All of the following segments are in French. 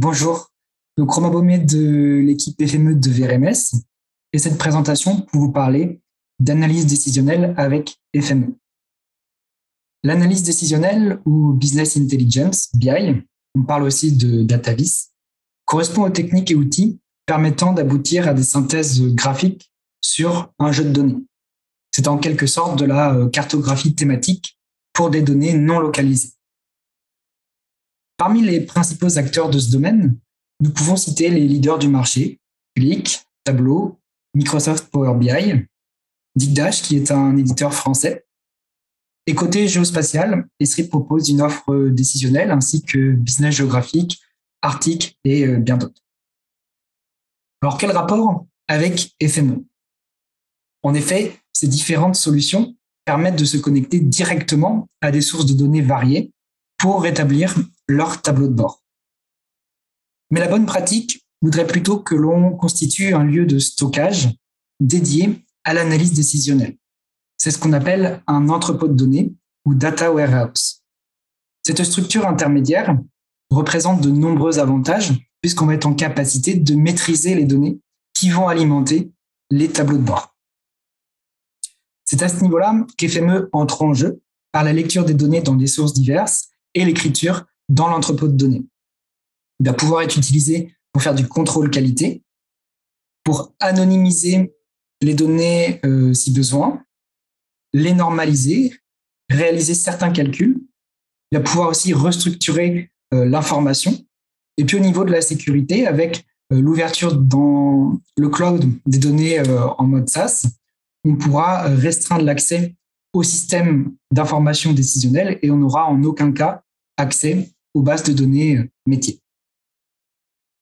Bonjour, donc Romain Baumet de l'équipe FME de VRMS et cette présentation pour vous parler d'analyse décisionnelle avec FME. L'analyse décisionnelle ou Business Intelligence, BI, on parle aussi de DataVis, correspond aux techniques et outils permettant d'aboutir à des synthèses graphiques sur un jeu de données. C'est en quelque sorte de la cartographie thématique pour des données non localisées. Parmi les principaux acteurs de ce domaine, nous pouvons citer les leaders du marché, Qlik, Tableau, Microsoft Power BI, Digdash qui est un éditeur français. Et côté géospatial, Esri propose une offre décisionnelle ainsi que Business Geographic, Arctic et bien d'autres. Alors quel rapport avec FME? En effet, ces différentes solutions permettent de se connecter directement à des sources de données variées pour rétablir leur tableau de bord. Mais la bonne pratique voudrait plutôt que l'on constitue un lieu de stockage dédié à l'analyse décisionnelle. C'est ce qu'on appelle un entrepôt de données ou data warehouse. Cette structure intermédiaire représente de nombreux avantages puisqu'on va être en capacité de maîtriser les données qui vont alimenter les tableaux de bord. C'est à ce niveau-là qu'FME entre en jeu par la lecture des données dans des sources diverses et l'écriture dans l'entrepôt de données. Il va pouvoir être utilisé pour faire du contrôle qualité, pour anonymiser les données si besoin, les normaliser, réaliser certains calculs. Il va pouvoir aussi restructurer l'information. Et puis au niveau de la sécurité, avec l'ouverture dans le cloud des données en mode SaaS, on pourra restreindre l'accès au système d'information décisionnelle et on n'aura en aucun cas accès aux bases de données métiers.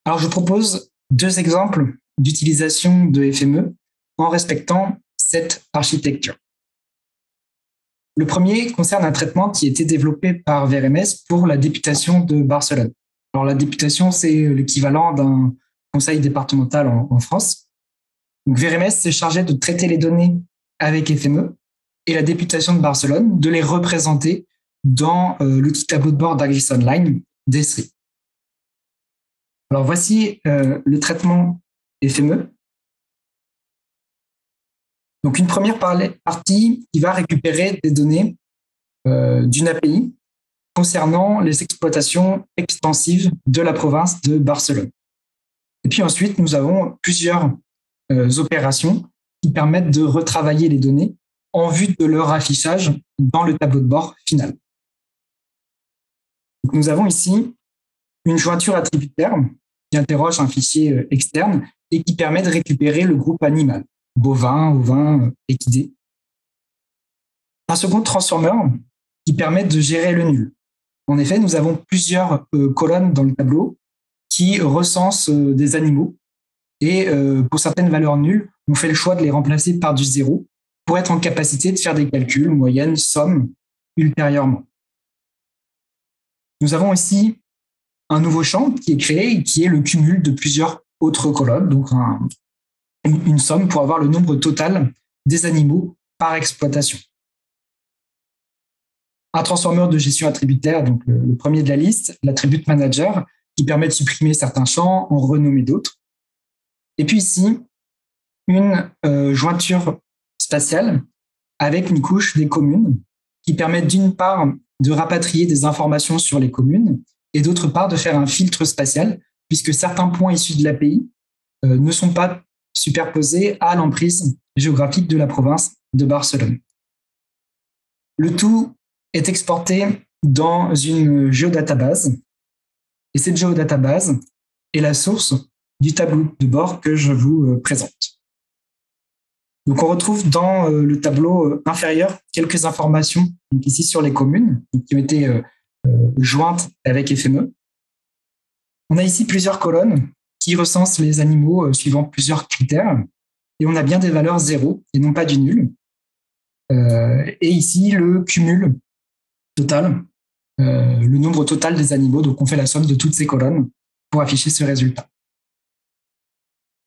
Alors, je propose deux exemples d'utilisation de FME en respectant cette architecture. Le premier concerne un traitement qui a été développé par VRMS pour la députation de Barcelone. Alors, la députation, c'est l'équivalent d'un conseil départemental en France. Donc, VRMS s'est chargé de traiter les données avec FME et la députation de Barcelone de les représenter dans l'outil tableau de bord d'Agris Online d'Esri. Alors voici le traitement FME. Donc une première partie qui va récupérer des données d'une API concernant les exploitations extensives de la province de Barcelone. Et puis ensuite, nous avons plusieurs opérations qui permettent de retravailler les données en vue de leur affichage dans le tableau de bord final. Donc, nous avons ici une jointure attributaire qui interroge un fichier externe et qui permet de récupérer le groupe animal, bovin, ovin, équidé. Un second transformer qui permet de gérer le nul. En effet, nous avons plusieurs colonnes dans le tableau qui recensent des animaux et pour certaines valeurs nulles, on fait le choix de les remplacer par du zéro pour être en capacité de faire des calculs, moyennes, sommes, ultérieurement. Nous avons ici un nouveau champ qui est créé, qui est le cumul de plusieurs autres colonnes, donc une somme pour avoir le nombre total des animaux par exploitation. Un transformeur de gestion attributaire, donc le premier de la liste, l'attribute manager, qui permet de supprimer certains champs, en renommer d'autres. Et puis ici, une jointure spatiale avec une couche des communes qui permet d'une part de rapatrier des informations sur les communes et d'autre part de faire un filtre spatial puisque certains points issus de l'API ne sont pas superposés à l'emprise géographique de la province de Barcelone. Le tout est exporté dans une géodatabase et cette géodatabase est la source du tableau de bord que je vous présente. Donc, on retrouve dans le tableau inférieur quelques informations, donc ici sur les communes, qui ont été jointes avec FME. On a ici plusieurs colonnes qui recensent les animaux suivant plusieurs critères, et on a bien des valeurs 0 et non pas du nul. Et ici, le cumul total, le nombre total des animaux, donc on fait la somme de toutes ces colonnes pour afficher ce résultat.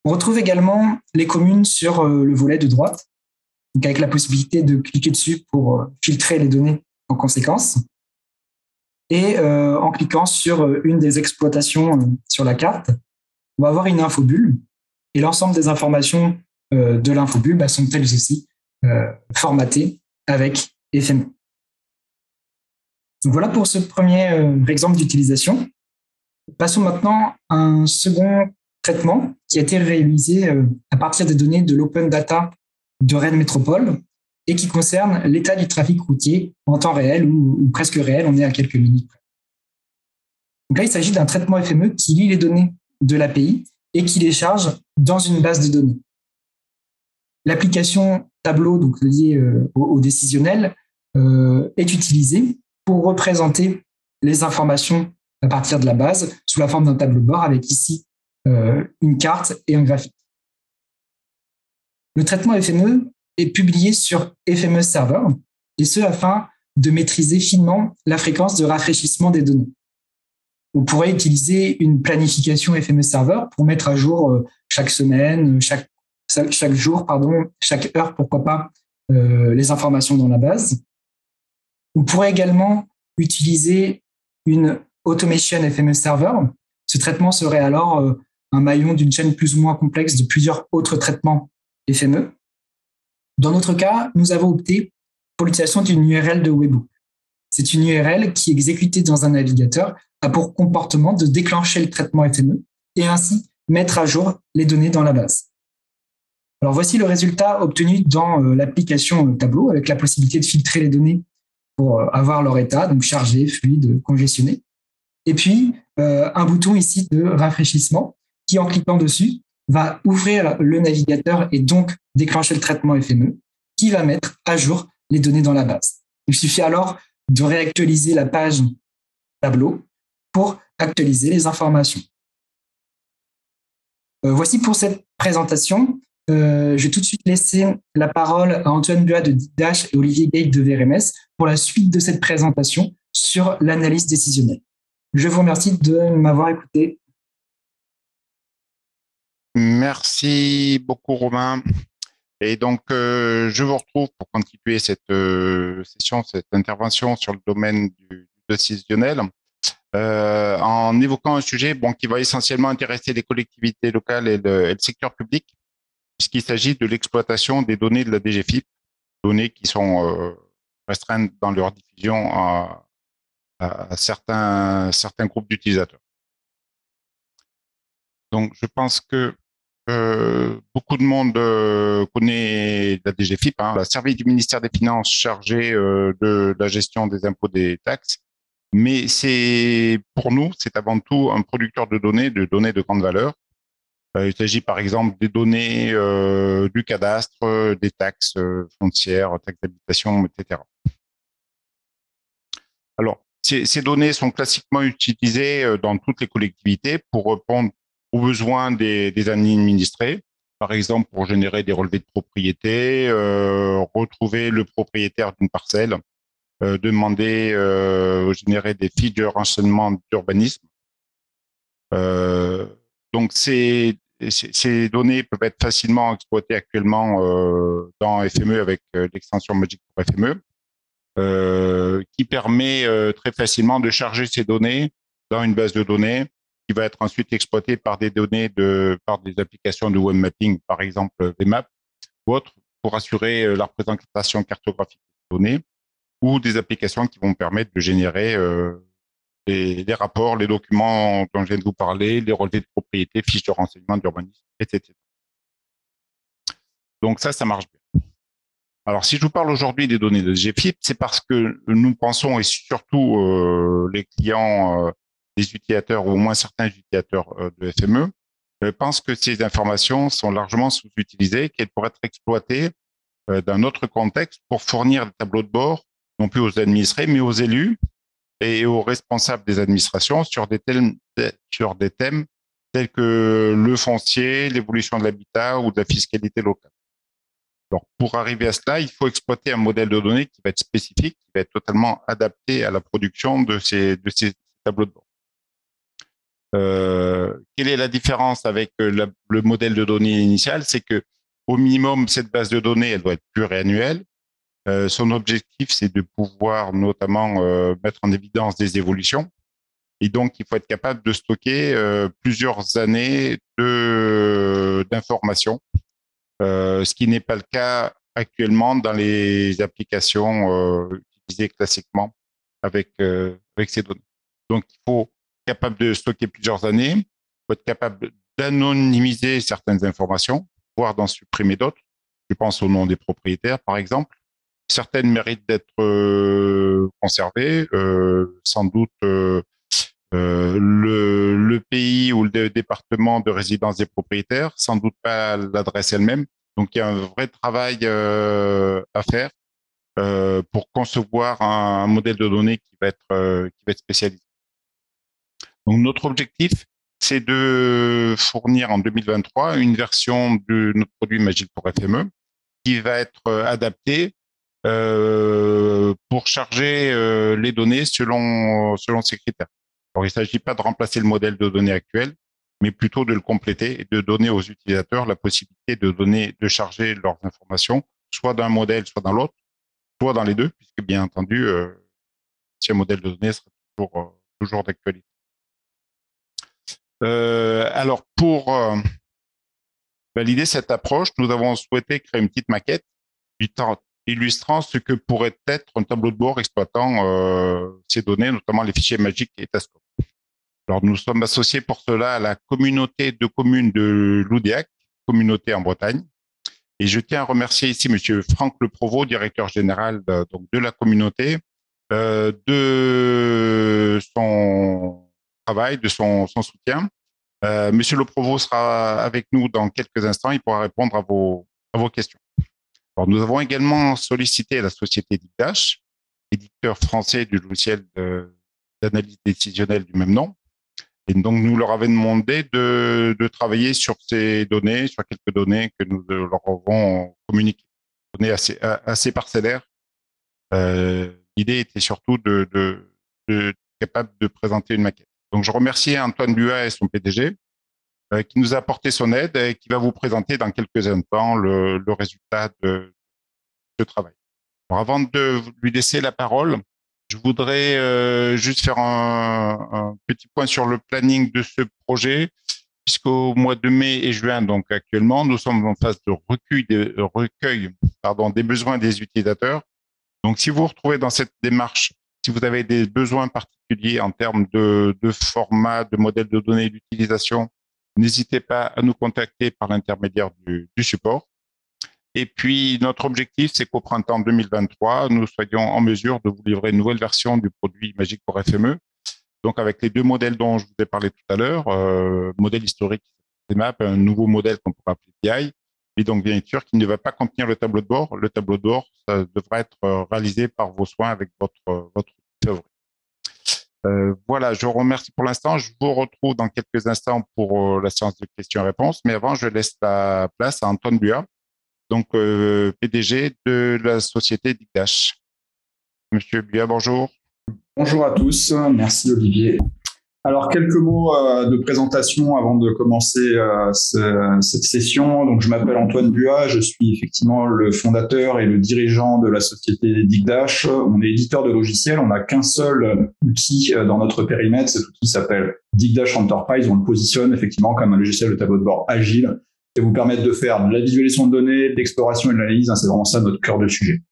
On retrouve également les communes sur le volet de droite, donc avec la possibilité de cliquer dessus pour filtrer les données en conséquence. Et en cliquant sur une des exploitations sur la carte, on va avoir une infobulle. Et l'ensemble des informations de l'infobulle sont elles aussi formatées avec FME. Donc voilà pour ce premier exemple d'utilisation. Passons maintenant à un second traitement qui a été réalisé à partir des données de l'Open Data de Rennes Métropole et qui concerne l'état du trafic routier en temps réel ou presque réel, on est à quelques minutes. Donc là, il s'agit d'un traitement FME qui lit les données de l'API et qui les charge dans une base de données. L'application Tableau, donc liée au décisionnel, est utilisée pour représenter les informations à partir de la base sous la forme d'un tableau de bord avec ici une carte et un graphique. Le traitement FME est publié sur FME Server, et ce afin de maîtriser finement la fréquence de rafraîchissement des données. On pourrait utiliser une planification FME Server pour mettre à jour chaque semaine, chaque jour, chaque heure, pourquoi pas, les informations dans la base. On pourrait également utiliser une automation FME Server. Ce traitement serait alors un maillon d'une chaîne plus ou moins complexe de plusieurs autres traitements FME. Dans notre cas, nous avons opté pour l'utilisation d'une URL de Webhook. C'est une URL qui, exécutée dans un navigateur, a pour comportement de déclencher le traitement FME et ainsi mettre à jour les données dans la base. Alors voici le résultat obtenu dans l'application Tableau avec la possibilité de filtrer les données pour avoir leur état, donc chargé, fluide, congestionné. Et puis, un bouton ici de rafraîchissement qui, en cliquant dessus, va ouvrir le navigateur et donc déclencher le traitement FME qui va mettre à jour les données dans la base. Il suffit alors de réactualiser la page Tableau pour actualiser les informations. Voici pour cette présentation. Je vais tout de suite laisser la parole à Antoine Buat de Digdash et Olivier Gate de VRMS pour la suite de cette présentation sur l'analyse décisionnelle. Je vous remercie de m'avoir écouté. Merci beaucoup, Romain. Et donc, je vous retrouve pour continuer cette session, cette intervention sur le domaine du décisionnel, en évoquant un sujet qui va essentiellement intéresser les collectivités locales et le secteur public, puisqu'il s'agit de l'exploitation des données de la DGFiP, données qui sont restreintes dans leur diffusion à certains groupes d'utilisateurs. Donc, je pense que beaucoup de monde connaît la DGFiP, la service du ministère des Finances chargé de la gestion des impôts des taxes. Mais pour nous, c'est avant tout un producteur de données de grande valeur. Il s'agit par exemple des données du cadastre, des taxes foncières, taxes d'habitation, etc. Alors, ces données sont classiquement utilisées dans toutes les collectivités pour répondre aux besoins des administrés, par exemple pour générer des relevés de propriété, retrouver le propriétaire d'une parcelle, demander, générer des fiches de renseignement d'urbanisme. Donc ces données peuvent être facilement exploitées actuellement dans FME avec l'extension Magic pour FME. Qui permet très facilement de charger ces données dans une base de données qui va être ensuite exploitée par des applications de web mapping, par exemple VMAP ou autres, pour assurer la représentation cartographique des données, ou des applications qui vont permettre de générer les rapports, les documents dont je viens de vous parler, les relevés de propriété, fiches de renseignement d'urbanisme, etc. Donc ça marche bien. Alors, si je vous parle aujourd'hui des données de DGFiP, c'est parce que nous pensons, et surtout les clients, les utilisateurs, ou au moins certains utilisateurs de FME, pensent que ces informations sont largement sous-utilisées, qu'elles pourraient être exploitées dans autre contexte pour fournir des tableaux de bord, non plus aux administrés, mais aux élus et aux responsables des administrations sur des thèmes tels que le foncier, l'évolution de l'habitat ou de la fiscalité locale. Alors, pour arriver à cela, il faut exploiter un modèle de données qui va être spécifique, qui va être totalement adapté à la production de ces tableaux de bord. Quelle est la différence avec le modèle de données initial? C'est que, au minimum, cette base de données, elle doit être pluriannuelle. Son objectif, c'est de pouvoir notamment mettre en évidence des évolutions. Et donc, il faut être capable de stocker plusieurs années d'informations, ce qui n'est pas le cas actuellement dans les applications utilisées classiquement avec ces données. Donc, il faut être capable de stocker plusieurs années, il faut être capable d'anonymiser certaines informations, voire d'en supprimer d'autres. Je pense au nom des propriétaires, par exemple. Certaines méritent d'être conservées, sans doute le pays ou le département de résidence des propriétaires, sans doute pas l'adresse elle-même. Donc, il y a un vrai travail à faire pour concevoir un modèle de données qui va être spécialisé. Donc, notre objectif, c'est de fournir en 2023 une version de notre produit Magic pour FME qui va être adaptée pour charger les données selon ces critères. Alors, il ne s'agit pas de remplacer le modèle de données actuel, mais plutôt de le compléter et de donner aux utilisateurs la possibilité de charger leurs informations, soit d'un modèle, soit dans l'autre, soit dans les deux, puisque bien entendu, si un modèle de données sera toujours d'actualité. Alors, pour valider cette approche, nous avons souhaité créer une petite maquette illustrant ce que pourrait être un tableau de bord exploitant ces données, notamment les fichiers Magic et Tascom. Alors, nous sommes associés pour cela à la communauté de communes de Loudéac, communauté en Bretagne. Et je tiens à remercier ici Monsieur Franck Le Provost, directeur général donc de la communauté, de son travail, de son soutien. Monsieur Le Provost sera avec nous dans quelques instants. Il pourra répondre à vos questions. Alors, nous avons également sollicité la société Digdash, éditeur français du logiciel d'analyse décisionnelle du même nom. Et donc, nous leur avons demandé de travailler sur ces données, sur quelques données que nous leur avons communiquées. Données assez parcellaires. L'idée était surtout de capable de présenter une maquette. Donc, je remercie Antoine Buat et son PDG qui nous a apporté son aide et qui va vous présenter dans quelques instants le résultat de ce travail. Alors, avant de lui laisser la parole, je voudrais juste faire un petit point sur le planning de ce projet, puisqu'au mois de mai et juin, donc actuellement, nous sommes en phase de recueil des besoins des utilisateurs. Donc, si vous vous retrouvez dans cette démarche, si vous avez des besoins particuliers en termes de format, de modèle de données d'utilisation, n'hésitez pas à nous contacter par l'intermédiaire du support. Et puis, notre objectif, c'est qu'au printemps 2023, nous soyons en mesure de vous livrer une nouvelle version du produit Magic pour FME. Donc, avec les deux modèles dont je vous ai parlé tout à l'heure, modèle historique, CMAP, un nouveau modèle qu'on pourra appeler PI. Et donc, bien sûr, qui ne va pas contenir le tableau de bord. Le tableau de bord, ça devra être réalisé par vos soins avec votre favori. Voilà, je vous remercie pour l'instant. Je vous retrouve dans quelques instants pour la séance de questions-réponses. Mais avant, je laisse la place à Antoine Buat, donc PDG de la société Digdash. Monsieur Buat, bonjour. Bonjour à tous, merci Olivier. Alors quelques mots de présentation avant de commencer cette session. Donc je m'appelle Antoine Buat, je suis effectivement le fondateur et le dirigeant de la société Digdash. On est éditeur de logiciels, on n'a qu'un seul outil dans notre périmètre. Cet outil s'appelle Digdash Enterprise. On le positionne effectivement comme un logiciel de tableau de bord agile qui va vous permettre de faire de la visualisation de données, de l'exploration et de l'analyse. C'est vraiment ça notre cœur de sujet.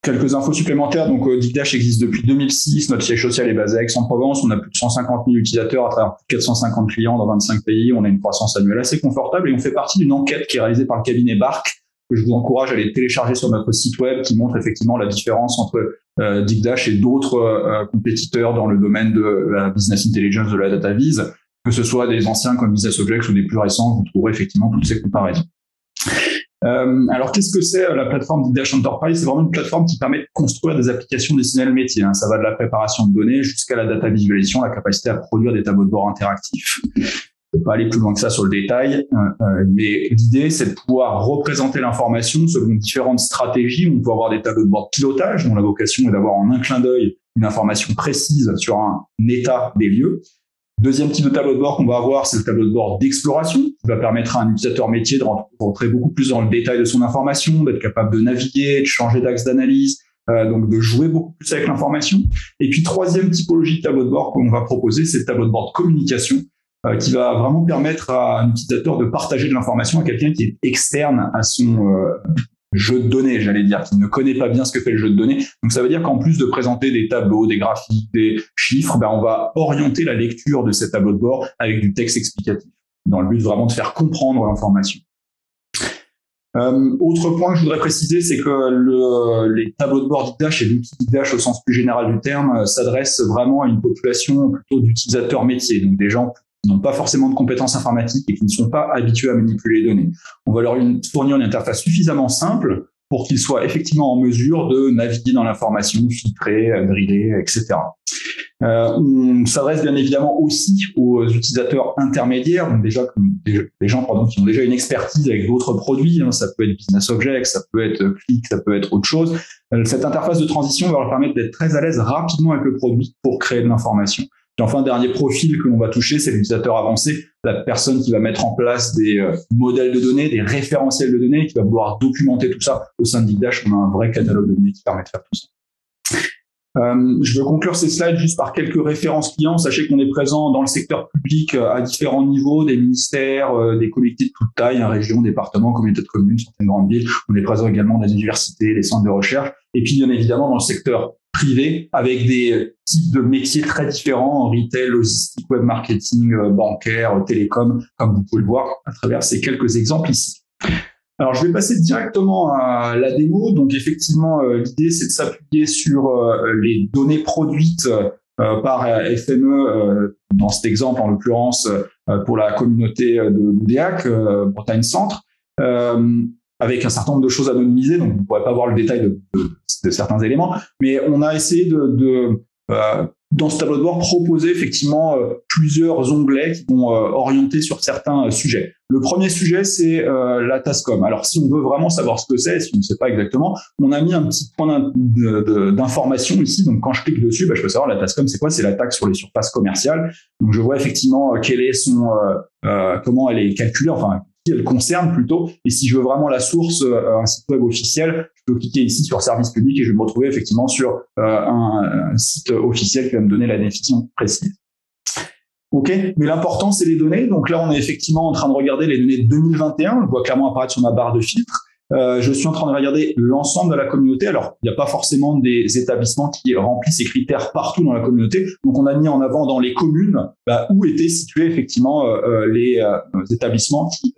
Quelques infos supplémentaires. Donc, Digdash existe depuis 2006. Notre siège social est basé à Aix-en-Provence. On a plus de 150 000 utilisateurs à travers 450 clients dans 25 pays. On a une croissance annuelle assez confortable et on fait partie d'une enquête qui est réalisée par le cabinet Bark, que je vous encourage à aller télécharger sur notre site web, qui montre effectivement la différence entre Digdash et d'autres compétiteurs dans le domaine de la business intelligence, de la data viz, que ce soit des anciens comme Business Objects ou des plus récents. Vous trouverez effectivement toutes ces comparaisons. Alors, qu'est-ce que c'est la plateforme Digdash Enterprise? C'est vraiment une plateforme qui permet de construire des applications décisionnelles métiers. Ça va de la préparation de données jusqu'à la data visualisation, la capacité à produire des tableaux de bord interactifs. Je ne peux pas aller plus loin que ça sur le détail, mais l'idée, c'est de pouvoir représenter l'information selon différentes stratégies. On peut avoir des tableaux de bord de pilotage, dont la vocation est d'avoir en un clin d'œil une information précise sur un état des lieux. Deuxième type de tableau de bord qu'on va avoir, c'est le tableau de bord d'exploration, qui va permettre à un utilisateur métier de rentrer beaucoup plus dans le détail de son information, d'être capable de naviguer, de changer d'axe d'analyse, donc de jouer beaucoup plus avec l'information. Et puis troisième typologie de tableau de bord qu'on va proposer, c'est le tableau de bord de communication, qui va vraiment permettre à un utilisateur de partager de l'information à quelqu'un qui est externe à son jeu de données, j'allais dire, qui ne connaît pas bien ce que fait le jeu de données. Donc ça veut dire qu'en plus de présenter des tableaux, des graphiques, des chiffres, on va orienter la lecture de ces tableaux de bord avec du texte explicatif, dans le but vraiment de faire comprendre l'information. Autre point que je voudrais préciser, c'est que les tableaux de bord d'IDASH et l'outil d'IDASH au sens plus général du terme s'adressent vraiment à une population plutôt d'utilisateurs métiers, donc des gens qui n'ont pas forcément de compétences informatiques et qui ne sont pas habitués à manipuler les données. On va leur fournir une interface suffisamment simple pour qu'ils soient effectivement en mesure de naviguer dans l'information, filtrer, driller, etc. On s'adresse bien évidemment aussi aux utilisateurs intermédiaires, donc déjà des gens qui ont déjà une expertise avec d'autres produits, ça peut être Business Objects, ça peut être Qlik, ça peut être autre chose. Cette interface de transition va leur permettre d'être très à l'aise rapidement avec le produit pour créer de l'information. Et enfin, dernier profil que l'on va toucher, c'est l'utilisateur avancé, la personne qui va mettre en place des modèles de données, des référentiels de données, qui va vouloir documenter tout ça. Au sein de DigDash, on a un vrai catalogue de données qui permet de faire tout ça. Je veux conclure ces slides juste par quelques références clients. Sachez qu'on est présent dans le secteur public à différents niveaux, des ministères, des collectivités de toute taille, régions, départements, communautés de communes, certaines grandes villes. On est présent également dans les universités, les centres de recherche. Et puis, bien évidemment, dans le secteur privé, avec des types de métiers très différents, retail, logistique, web marketing, bancaire, télécom, comme vous pouvez le voir à travers ces quelques exemples ici. Alors, je vais passer directement à la démo. Donc, effectivement, l'idée, c'est de s'appuyer sur les données produites par FME, dans cet exemple, en l'occurrence, pour la communauté de l'UDEAC, Bretagne Centre, avec un certain nombre de choses anonymisées. Donc, vous ne pourrez pas voir le détail de certains éléments, mais on a essayé dans ce tableau de bord, proposer effectivement plusieurs onglets qui vont orienter sur certains sujets. Le premier sujet, c'est la TASCOM. Alors, si on veut vraiment savoir ce que c'est, si on ne sait pas exactement, on a mis un petit point d'information ici. Donc, quand je clique dessus, je peux savoir la TASCOM, c'est quoi? C'est la taxe sur les surfaces commerciales. Donc, je vois effectivement quel est comment elle est calculée, enfin, qui elle concerne plutôt. Et si je veux vraiment la source, un site web officiel, je peux cliquer ici sur service public et je vais me retrouver effectivement sur un site officiel qui va me donner la définition précise. Ok, mais l'important, c'est les données. Donc là, on est effectivement en train de regarder les données de 2021. On le voit clairement apparaître sur ma barre de filtre. Je suis en train de regarder l'ensemble de la communauté. Alors, il n'y a pas forcément des établissements qui remplissent ces critères partout dans la communauté. Donc, on a mis en avant dans les communes où étaient situés effectivement les établissements qui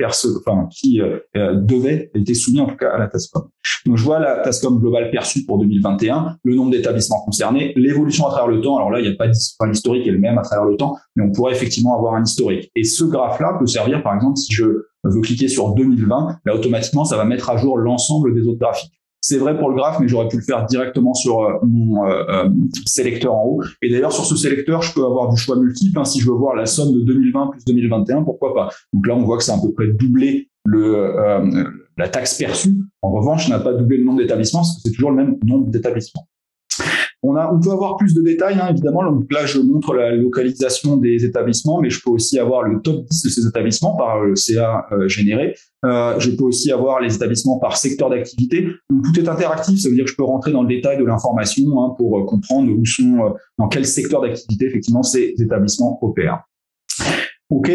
devaient être soumis en tout cas à la TASCOM. Donc, je vois la TASCOM globale perçue pour 2021, le nombre d'établissements concernés, l'évolution à travers le temps. Alors là, il n'y a pas l'historique est le même à travers le temps, mais on pourrait effectivement avoir un historique. Et ce graphe-là peut servir, par exemple, si je veux cliquer sur 2020, là, automatiquement, ça va mettre à jour l'ensemble des autres graphiques. C'est vrai pour le graphe, mais j'aurais pu le faire directement sur mon sélecteur en haut. Et d'ailleurs, sur ce sélecteur, je peux avoir du choix multiple. Si je veux voir la somme de 2020 plus 2021, pourquoi pas. Donc là, on voit que c'est à peu près doublé la taxe perçue. En revanche, ça n'a pas doublé le nombre d'établissements, parce que c'est toujours le même nombre d'établissements. On peut avoir plus de détails, évidemment. Donc là, je montre la localisation des établissements, mais je peux aussi avoir le top 10 de ces établissements par le CA généré. Je peux aussi avoir les établissements par secteur d'activité. Donc tout est interactif, ça veut dire que je peux rentrer dans le détail de l'information pour comprendre dans quel secteur d'activité effectivement ces établissements opèrent. Ok,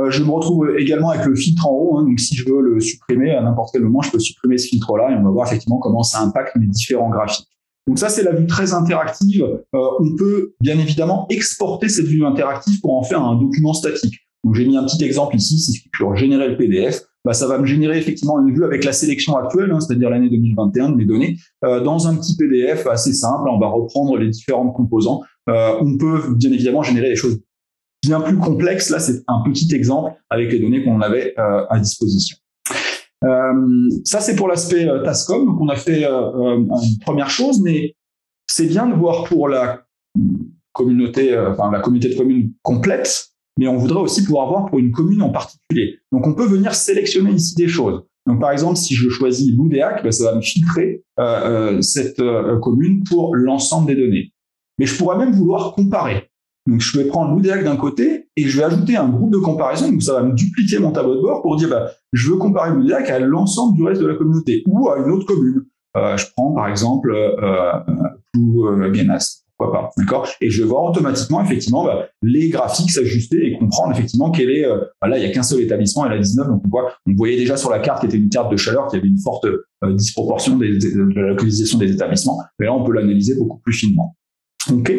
je me retrouve également avec le filtre en haut. Donc si je veux le supprimer à n'importe quel moment, je peux supprimer ce filtre-là et on va voir effectivement comment ça impacte les différents graphiques. Donc ça, c'est la vue très interactive. On peut bien évidemment exporter cette vue interactive pour en faire un document statique. Donc j'ai mis un petit exemple ici. Si je clique sur générer le PDF, ça va me générer effectivement une vue avec la sélection actuelle, c'est-à-dire l'année 2021 de mes données, dans un petit PDF assez simple. On va reprendre les différentes composants. On peut bien évidemment générer des choses bien plus complexes. Là, c'est un petit exemple avec les données qu'on avait à disposition. Ça, c'est pour l'aspect TASCOM. Donc, on a fait une première chose, mais c'est bien de voir pour la communauté, la communauté de communes complète, mais on voudrait aussi pouvoir voir pour une commune en particulier. Donc, on peut venir sélectionner ici des choses. Donc, par exemple, si je choisis l'UDEAC, ça va me filtrer cette commune pour l'ensemble des données. Mais je pourrais même vouloir comparer. Donc, je vais prendre l'UDAC d'un côté et je vais ajouter un groupe de comparaison. Donc, ça va me dupliquer mon tableau de bord pour dire, je veux comparer l'UDAC à l'ensemble du reste de la communauté ou à une autre commune. Je prends, par exemple, Plouguenast. Pourquoi pas, d'accord? Et je vais voir automatiquement, effectivement, les graphiques s'ajuster et comprendre, effectivement, quel est, là, il n'y a qu'un seul établissement, et la 19, donc on voyait déjà sur la carte qui était une carte de chaleur, qu'il y avait une forte disproportion de la localisation des établissements, mais là, on peut l'analyser beaucoup plus finement. OK.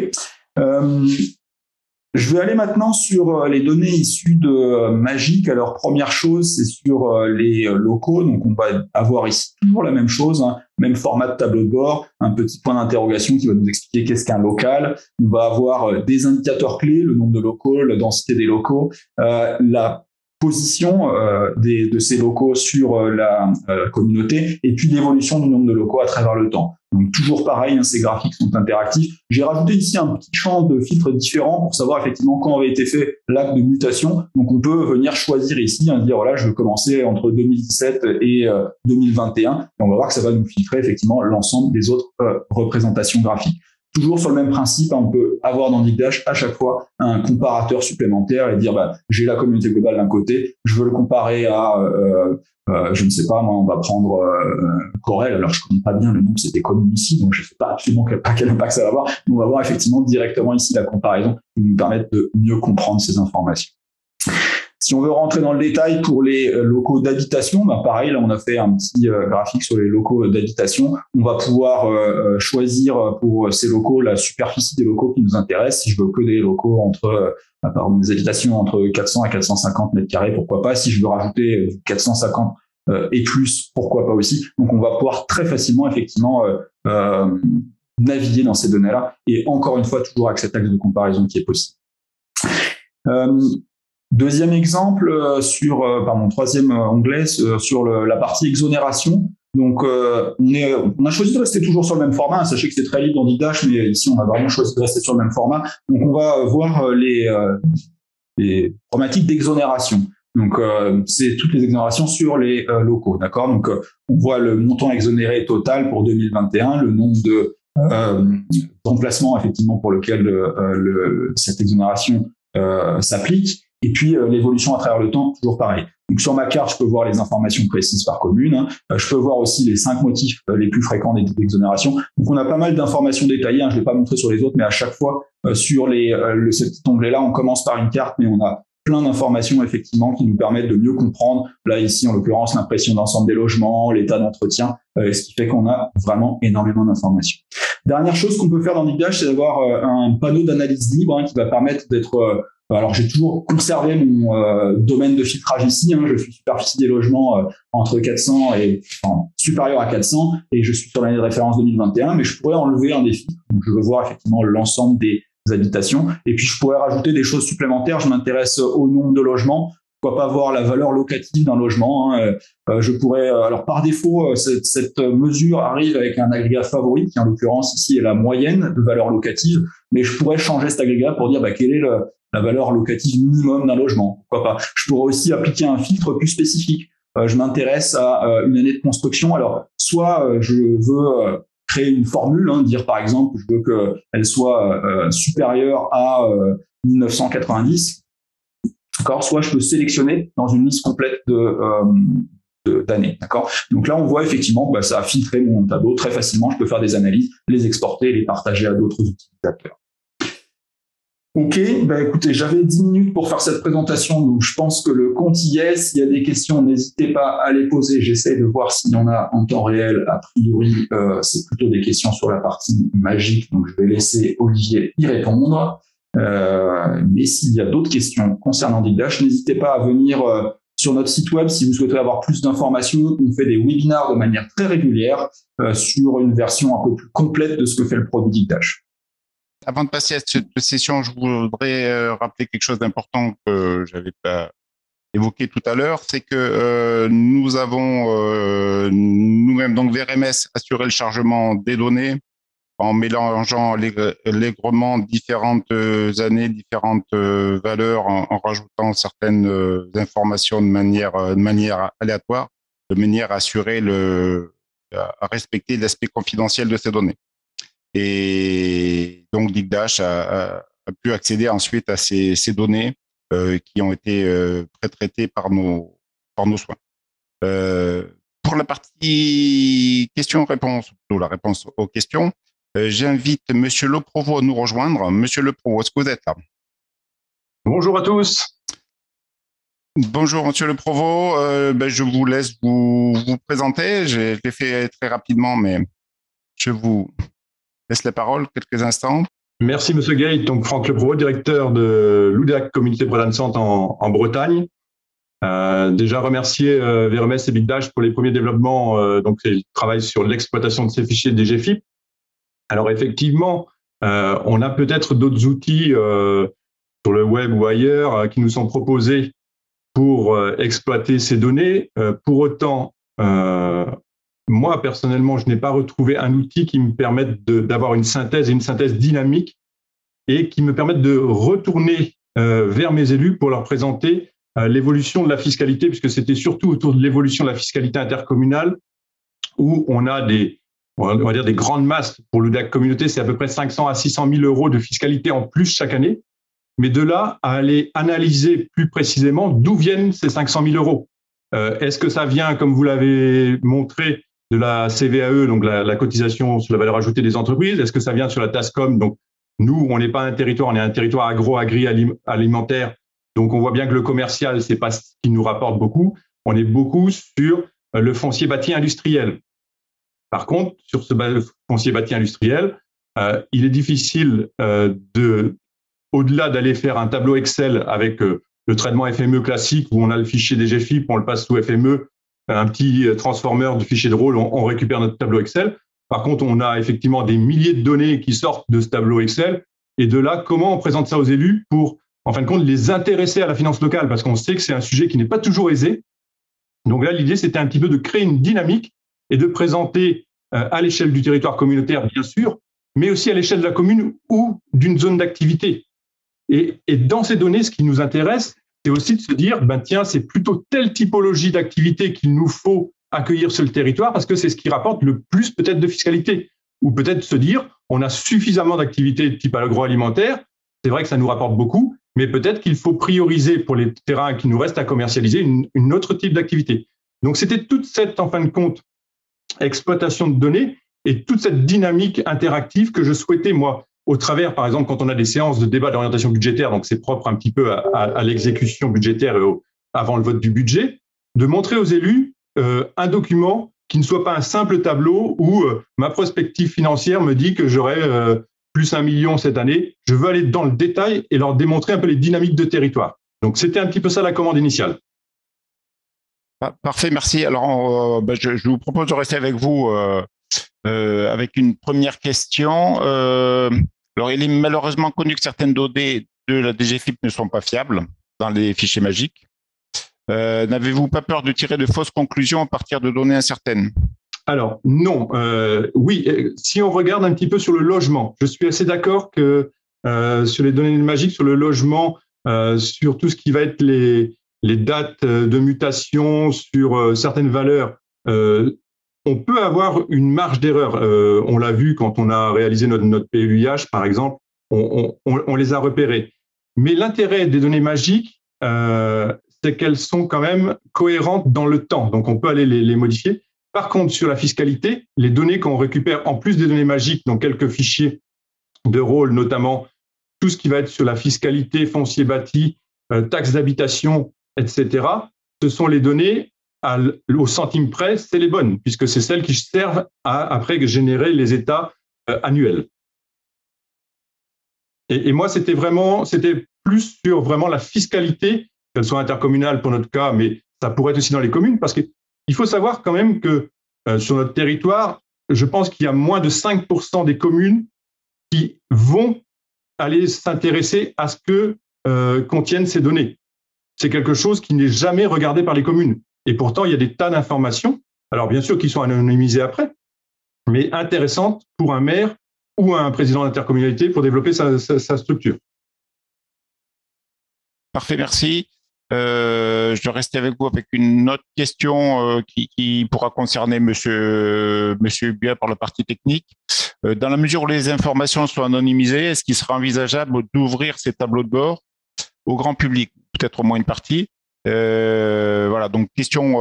Je vais aller maintenant sur les données issues de Magic. Alors, première chose, c'est sur les locaux. Donc, on va avoir ici toujours la même chose, hein, même format de tableau de bord, un petit point d'interrogation qui va nous expliquer qu'est-ce qu'un local. On va avoir des indicateurs clés, le nombre de locaux, la densité des locaux, la position de ces locaux sur la communauté et puis l'évolution du nombre de locaux à travers le temps. Donc toujours pareil, hein, ces graphiques sont interactifs. J'ai rajouté ici un petit champ de filtres différents pour savoir effectivement quand avait été fait l'acte de mutation. Donc on peut venir choisir ici, hein, dire voilà, je veux commencer entre 2017 et 2021. Et on va voir que ça va nous filtrer effectivement l'ensemble des autres représentations graphiques. Toujours sur le même principe, hein, on peut avoir dans Digdash à chaque fois un comparateur supplémentaire et dire j'ai la communauté globale d'un côté, je veux le comparer à je ne sais pas, moi on va prendre Corel. Alors je connais pas bien le nom de cette communes ici, donc je ne sais pas absolument quel impact ça va avoir, mais on va voir effectivement directement ici la comparaison qui nous permet de mieux comprendre ces informations. Si on veut rentrer dans le détail pour les locaux d'habitation, pareil, là on a fait un petit graphique sur les locaux d'habitation. On va pouvoir choisir pour ces locaux la superficie des locaux qui nous intéressent. Si je veux que des locaux entre des habitations entre 400 et 450 mètres carrés, pourquoi pas. Si je veux rajouter 450 et plus, pourquoi pas aussi. Donc on va pouvoir très facilement effectivement naviguer dans ces données-là. Et encore une fois, toujours avec cet axe de comparaison qui est possible. Deuxième exemple troisième onglet sur la partie exonération. Donc on a choisi de rester toujours sur le même format. Sachez que c'est très libre dans Digdash, mais ici on a vraiment choisi de rester sur le même format. Donc on va voir les problématiques d'exonération. Donc c'est toutes les exonérations sur les locaux, d'accord. Donc on voit le montant exonéré total pour 2021, le nombre de d'emplacements effectivement pour lequel cette exonération s'applique. Et puis l'évolution à travers le temps, toujours pareil. Donc sur ma carte, je peux voir les informations précises par commune. Hein. Je peux voir aussi les 5 motifs les plus fréquents d'exonération. Donc on a pas mal d'informations détaillées. Hein. Je ne vais pas montrer sur les autres, mais à chaque fois sur ce petit onglet-là, on commence par une carte, mais on a plein d'informations effectivement qui nous permettent de mieux comprendre. Là ici, en l'occurrence, l'impression d'ensemble des logements, l'état d'entretien, ce qui fait qu'on a vraiment énormément d'informations. Dernière chose qu'on peut faire dans Digdash, c'est d'avoir un panneau d'analyse libre qui va permettre d'être alors, j'ai toujours conservé mon domaine de filtrage ici. Hein, je suis superficie des logements entre 400 et supérieur à 400 et je suis sur l'année de référence 2021, mais je pourrais enlever un des filtres. Donc, je veux voir effectivement l'ensemble des habitations et puis je pourrais rajouter des choses supplémentaires. Je m'intéresse au nombre de logements. Pourquoi pas voir la valeur locative d'un logement, hein. Je pourrais, alors par défaut, cette mesure arrive avec un agrégat favori, qui en l'occurrence ici est la moyenne de valeur locative, mais je pourrais changer cet agrégat pour dire quelle est la valeur locative minimum d'un logement. Pourquoi pas. Je pourrais aussi appliquer un filtre plus spécifique. Je m'intéresse à une année de construction. Alors, soit je veux créer une formule, hein, dire par exemple, je veux qu'elle soit supérieure à 1990. D'accord. Soit je peux sélectionner dans une liste complète d'années. D'accord. Donc là, on voit effectivement ça a filtré mon tableau très facilement. Je peux faire des analyses, les exporter, les partager à d'autres utilisateurs. Ok, écoutez, j'avais 10 minutes pour faire cette présentation, donc je pense que le compte y est. S'il y a des questions, n'hésitez pas à les poser. J'essaie de voir s'il y en a en temps réel. A priori, c'est plutôt des questions sur la partie magique, donc je vais laisser Olivier y répondre. Mais s'il y a d'autres questions concernant Digdash, n'hésitez pas à venir sur notre site web si vous souhaitez avoir plus d'informations. On fait des webinars de manière très régulière sur une version un peu plus complète de ce que fait le produit Digdash. Avant de passer à cette session, je voudrais rappeler quelque chose d'important que j'avais pas évoqué tout à l'heure, c'est que nous avons nous-mêmes, donc VRMS, assuré le chargement des données en mélangeant allègrement différentes années, différentes valeurs, en rajoutant certaines informations de manière aléatoire, de manière à assurer à respecter l'aspect confidentiel de ces données. Et donc Digdash a pu accéder ensuite à ces données qui ont été pré-traitées par nos soins. Pour la partie questions-réponses, ou la réponse aux questions, j'invite Monsieur Le Provost à nous rejoindre. Monsieur Le Provost, est-ce que vous êtes là? Bonjour à tous. Bonjour Monsieur Le Provost, je vous laisse vous présenter. Je l'ai fait très rapidement, mais je vous laisse la parole quelques instants. Merci Monsieur Gate. Donc Franck Le Provost, directeur de l'UDEAC Communauté Bretagne Centre en Bretagne. Déjà remercier VRMS et Big Dash pour les premiers développements. Donc ils travaillent sur l'exploitation de ces fichiers DGFIP. Alors effectivement, on a peut-être d'autres outils sur le web ou ailleurs qui nous sont proposés pour exploiter ces données. Pour autant, moi, personnellement, je n'ai pas retrouvé un outil qui me permette d'avoir une synthèse dynamique et qui me permette de retourner vers mes élus pour leur présenter l'évolution de la fiscalité, puisque c'était surtout autour de l'évolution de la fiscalité intercommunale où on a des grandes masses. Pour l'UDEAC Communauté, c'est à peu près 500 à 600 000 euros de fiscalité en plus chaque année. Mais de là à aller analyser plus précisément d'où viennent ces 500 000 euros. Est-ce que ça vient, comme vous l'avez montré, de la CVAE, donc la cotisation sur la valeur ajoutée des entreprises? Est-ce que ça vient sur la TASCOM? Donc, nous, on n'est pas un territoire, on est un territoire agro-agri-alimentaire. Donc, on voit bien que le commercial, c'est pas ce qui nous rapporte beaucoup. On est beaucoup sur le foncier bâti industriel. Par contre, sur ce foncier bâti industriel, il est difficile au-delà d'aller faire un tableau Excel avec le traitement FME classique où on a le fichier DGFIP, on le passe sous FME, un petit transformer du fichier de rôle, on récupère notre tableau Excel. Par contre, on a effectivement des milliers de données qui sortent de ce tableau Excel. Et de là, comment on présente ça aux élus pour, en fin de compte, les intéresser à la finance locale? Parce qu'on sait que c'est un sujet qui n'est pas toujours aisé. Donc là, l'idée, c'était un petit peu de créer une dynamique et de présenter à l'échelle du territoire communautaire, bien sûr, mais aussi à l'échelle de la commune ou d'une zone d'activité. Et dans ces données, ce qui nous intéresse, c'est aussi de se dire, tiens, c'est plutôt telle typologie d'activité qu'il nous faut accueillir sur le territoire parce que c'est ce qui rapporte le plus peut-être de fiscalité. Ou peut-être se dire, on a suffisamment d'activités de type agroalimentaire, c'est vrai que ça nous rapporte beaucoup, mais peut-être qu'il faut prioriser pour les terrains qui nous restent à commercialiser une autre type d'activité. Donc c'était toute cette, en fin de compte, exploitation de données et toute cette dynamique interactive que je souhaitais, moi, au travers, par exemple, quand on a des séances de débat d'orientation budgétaire, donc c'est propre un petit peu à l'exécution budgétaire et avant le vote du budget, de montrer aux élus un document qui ne soit pas un simple tableau où ma prospective financière me dit que j'aurai plus 1 million cette année. Je veux aller dans le détail et leur démontrer un peu les dynamiques de territoire. Donc, c'était un petit peu ça la commande initiale. Parfait, merci. Alors, je vous propose de rester avec vous avec une première question. Alors, il est malheureusement connu que certaines données de la DGFIP ne sont pas fiables dans les fichiers magiques. N'avez-vous pas peur de tirer de fausses conclusions à partir de données incertaines? Alors, non. Oui, si on regarde un petit peu sur le logement, je suis assez d'accord que sur les données magiques, sur le logement, sur tout ce qui va être les dates de mutation, sur certaines valeurs, on peut avoir une marge d'erreur. On l'a vu quand on a réalisé notre PUIH, par exemple, on les a repérées. Mais l'intérêt des données magiques, c'est qu'elles sont quand même cohérentes dans le temps. Donc, on peut aller les modifier. Par contre, sur la fiscalité, les données qu'on récupère, en plus des données magiques, donc quelques fichiers de rôle, notamment tout ce qui va être sur la fiscalité, foncier bâti, taxes d'habitation, etc., ce sont les données au centime près, c'est les bonnes, puisque c'est celles qui servent à, après, générer les états annuels. Et moi, c'était plus sur vraiment la fiscalité, qu'elle soit intercommunale pour notre cas, mais ça pourrait être aussi dans les communes, parce qu'il faut savoir quand même que sur notre territoire, je pense qu'il y a moins de 5% des communes qui vont aller s'intéresser à ce que contiennent ces données. C'est quelque chose qui n'est jamais regardé par les communes. Et pourtant, il y a des tas d'informations, alors bien sûr qui sont anonymisées après, mais intéressantes pour un maire ou un président d'intercommunalité pour développer sa structure. Parfait, merci. Je vais rester avec vous avec une autre question qui pourra concerner Monsieur Buat par la partie technique. Dans la mesure où les informations sont anonymisées, est-ce qu'il sera envisageable d'ouvrir ces tableaux de bord au grand public? Peut-être au moins une partie. Voilà, donc question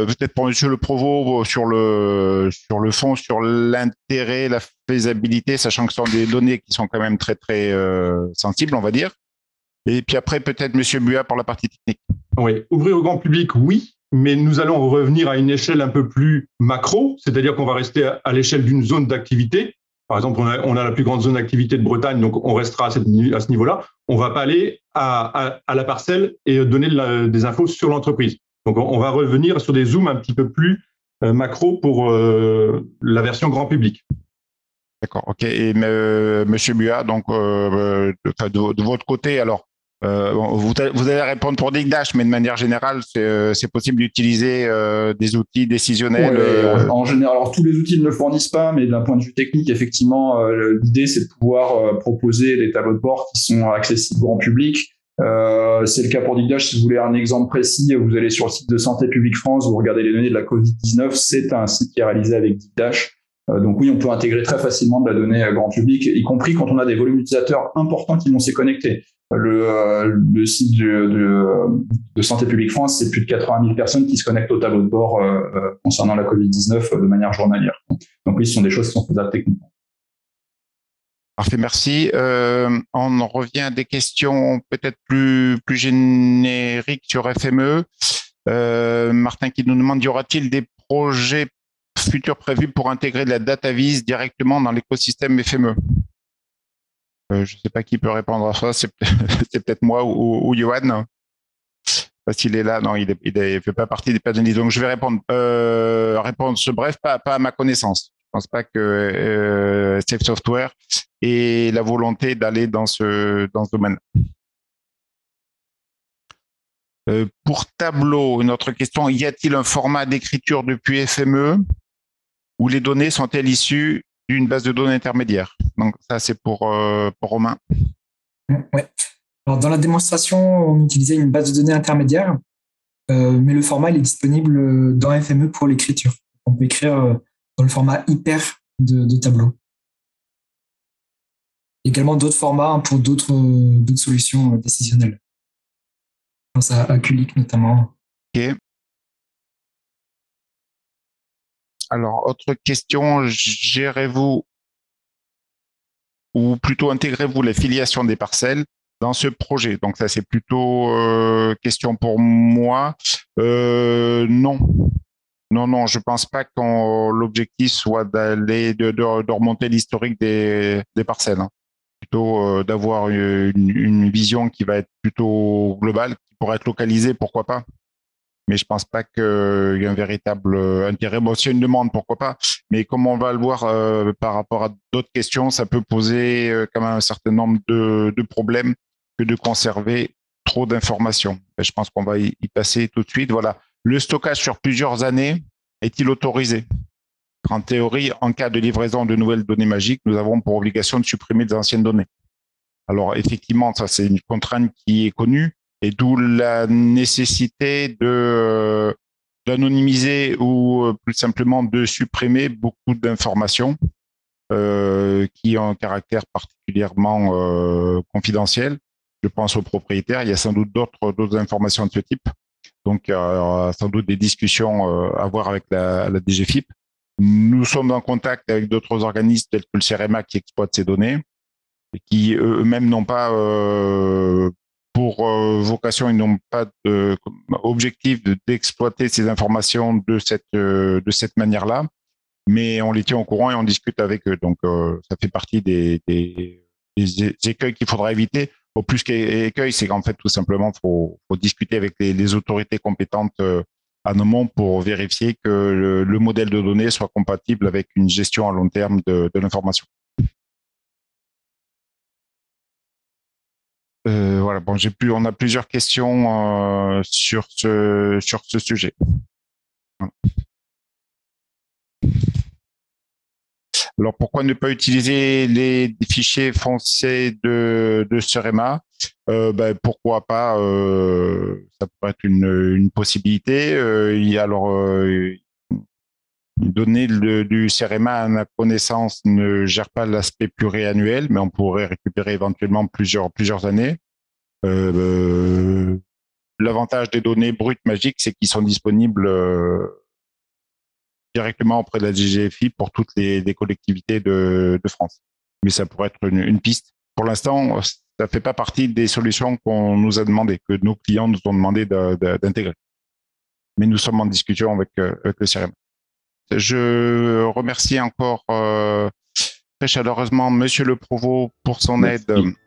peut-être pour Monsieur le Provost sur le fond, sur l'intérêt, la faisabilité, sachant que ce sont des données qui sont quand même très très sensibles, on va dire. Et puis après peut-être Monsieur Buat pour la partie technique. Oui, ouvrir au grand public, oui, mais nous allons revenir à une échelle un peu plus macro, c'est-à-dire qu'on va rester à l'échelle d'une zone d'activité. Par exemple, on a la plus grande zone d'activité de Bretagne, donc on restera à ce niveau-là. On ne va pas aller à la parcelle et donner des infos sur l'entreprise. Donc, on va revenir sur des zooms un petit peu plus macro pour la version grand public. D'accord, ok. Et Monsieur Buat, donc de votre côté, alors, vous allez répondre pour Digdash, mais de manière générale, c'est possible d'utiliser des outils décisionnels. En général, alors tous les outils ne le fournissent pas, mais d'un point de vue technique, effectivement, l'idée c'est de pouvoir proposer des tableaux de bord qui sont accessibles au grand public. C'est le cas pour Digdash. Si vous voulez un exemple précis, vous allez sur le site de Santé publique France, vous regardez les données de la Covid-19. C'est un site qui est réalisé avec Digdash. Donc oui, on peut intégrer très facilement de la donnée grand public, y compris quand on a des volumes d'utilisateurs importants qui vont s'y connecter. Le site de Santé publique France, c'est plus de 80 000 personnes qui se connectent au tableau de bord concernant la Covid-19 de manière journalière. Donc oui, ce sont des choses qui sont faisables techniquement. Parfait, merci. On revient à des questions peut-être plus génériques sur FME. Martin qui nous demande, y aura-t-il des projets futurs prévus pour intégrer de la data vis directement dans l'écosystème FME? Je ne sais pas qui peut répondre à ça, c'est peut-être moi ou Johan. Parce qu'il est là, non, il ne fait pas partie des panélistes. Donc je vais répondre. Réponse bref, pas à ma connaissance. Je ne pense pas que Safe Software ait la volonté d'aller dans ce domaine. Pour Tableau, une autre question, y a-t-il un format d'écriture depuis FME où les données sont-elles issues d'une base de données intermédiaire? Donc ça, c'est pour Romain. Ouais. Alors, dans la démonstration, on utilisait une base de données intermédiaire, mais le format il est disponible dans FME pour l'écriture. On peut écrire dans le format hyper de Tableau. Également d'autres formats pour d'autres solutions décisionnelles. Je pense à Kulik notamment. Ok. Alors, autre question, gérez-vous ou plutôt intégrez-vous les filiations des parcelles dans ce projet? Donc ça, c'est plutôt question pour moi. Non. Non, je pense pas que l'objectif soit de remonter l'historique des parcelles. Hein. Plutôt d'avoir une vision qui va être plutôt globale, qui pourrait être localisée, pourquoi pas. Mais je pense pas qu'il y ait un véritable intérêt. Bon, s'il y a une demande, pourquoi pas. Mais comme on va le voir par rapport à d'autres questions, ça peut poser quand même un certain nombre de problèmes que de conserver trop d'informations. Et je pense qu'on va y passer tout de suite. Voilà. Le stockage sur plusieurs années est-il autorisé? En théorie, en cas de livraison de nouvelles données magiques, nous avons pour obligation de supprimer des anciennes données. Alors, effectivement, ça, c'est une contrainte qui est connue. Et d'où la nécessité d'anonymiser ou plus simplement de supprimer beaucoup d'informations qui ont un caractère particulièrement confidentiel. Je pense aux propriétaires. Il y a sans doute d'autres informations de ce type. Donc, il y aura sans doute des discussions à voir avec la DGFiP. Nous sommes en contact avec d'autres organismes tels que le CEREMA qui exploitent ces données et qui eux-mêmes n'ont pas pour vocation, ils n'ont pas objectif d'exploiter ces informations de cette manière-là, mais on les tient au courant et on discute avec eux. Donc, ça fait partie des écueils qu'il faudra éviter. Au plus qu'écueil, c'est qu'en fait, tout simplement, faut discuter avec les autorités compétentes en amont pour vérifier que le modèle de données soit compatible avec une gestion à long terme de l'information. Voilà, bon, on a plusieurs questions sur ce sujet. Voilà. Alors, pourquoi ne pas utiliser les fichiers foncés de CEREMA? Pourquoi pas? Ça pourrait être une possibilité. Les données du CEREMA, à ma connaissance, ne gèrent pas l'aspect pluriannuel, mais on pourrait récupérer éventuellement plusieurs années. L'avantage des données brutes magiques, c'est qu'ils sont disponibles directement auprès de la DGFiP pour toutes les collectivités de France. Mais ça pourrait être une piste. Pour l'instant, ça ne fait pas partie des solutions qu'on nous a demandé, que nos clients nous ont demandé d'intégrer. Mais nous sommes en discussion avec le CEREMA. Je remercie encore très chaleureusement Monsieur le Provost pour son aide,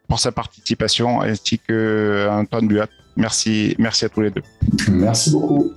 pour sa participation, ainsi que Antoine Buat. Merci à tous les deux. Merci beaucoup.